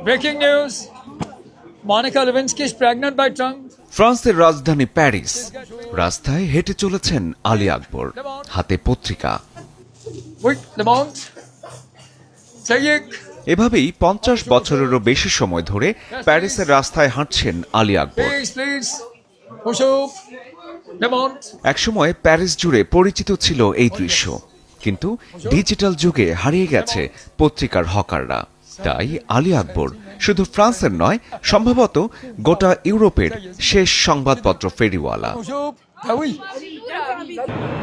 Breaking news. Monica Lewinsky is pregnant by Trump. ফ্রান্সের রাজধানী Paris. রাস্তায় হেঁটে চলেছেন আলী আকবর, হাতে পত্রিকা। Wait, Le Monde. Sayek. এভাবেই 50 বছরেরও বেশি সময় ধরে প্যারিসের রাস্তায় হাঁটছেন Ali Akbar. Please. Push up. Le Monde. একসময় প্যারিস জুড়ে পরিচিত ছিল এই দৃশ্য, কিন্তু ডিজিটাল যুগে হারিয়ে গেছে পত্রিকার হকাররা। তাই আলী আকবর শুধু ফ্রান্সের নয়, সম্ভবত গোটা ইউরোপের শেষ সংবাদপত্র ফেরিওয়ালা। Push up. Ah oui.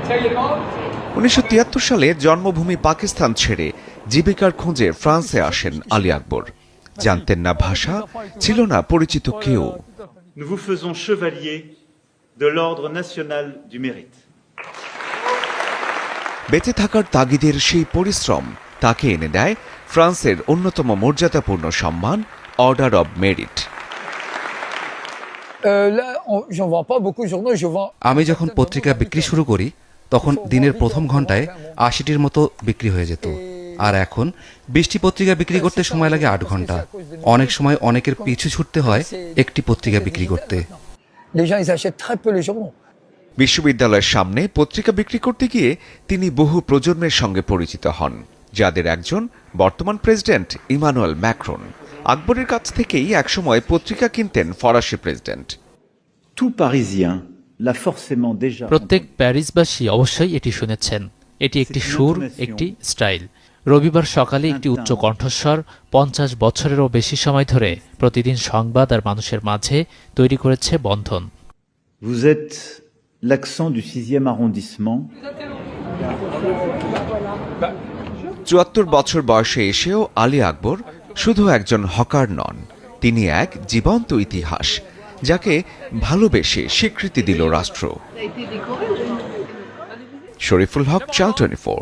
Sayek, Le Monde. 1973 সালে জন্মভূমি পাকিস্তান ছেড়ে জীবিকার খোঁজে ফ্রান্সে আসেন আলী আকবর। জানতেন না ভাষা, ছিল না পরিচিত কেউ। Nous vous faisons chevalier de l'Ordre national du mérite. বেঁচে থাকার তাগিদের সেই পরিশ্রম তাকে এনে দেয় ফ্রান্সের অন্যতম মর্যাদাপূর্ণ সম্মান order of merit. Là, j'en vends pas beaucoup de journaux, je vends. আমি যখন পত্রিকা বিক্রি শুরু করি তখন দিনের প্রথম ঘন্টায় 80টির মতো বিক্রি হয়ে যেত, আর এখন 20টি পত্রিকা বিক্রি করতে সময় লাগে 8 ঘন্টা। অনেক সময় অনেকের পিছু ছুটতে হয় একটি পত্রিকা বিক্রি করতে। Les gens, ils achètent très peu les journaux. বিশ্ববিদ্যালয়ের সামনে পত্রিকা বিক্রি করতে গিয়ে তিনি বহু প্রজন্মের সঙ্গে পরিচিত হন, যাদের একজন বর্তমান প্রেসিডেন্ট ইমানুয়েল ম্যাক্রন। আকবরের কাছ থেকেই একসময় পত্রিকা কিনতেন ফরাসি president. Tout Parisien l'a forcément déjà. প্রত্যেক প্যারিসবাসী অবশ্যই এটি শুনেছেন। এটি একটি সুর, একটি স্টাইল। রবিবার সকালে একটি উচ্চ কণ্ঠস্বর 50 বছরেরও বেশি সময় ধরে প্রতিদিন সংবাদ আর মানুষের মাঝে তৈরি করেছে বন্ধন। Vous êtes l'accent du 6e arrondissement. 74 বছর বয়সে এসেও আলী আকবর শুধু একজন হকার নন, তিনি এক জীবন্ত ইতিহাস, যাকে ভালোবেসে স্বীকৃতি দিল রাষ্ট্র। শরীফুল হক, চ্যানেল 24।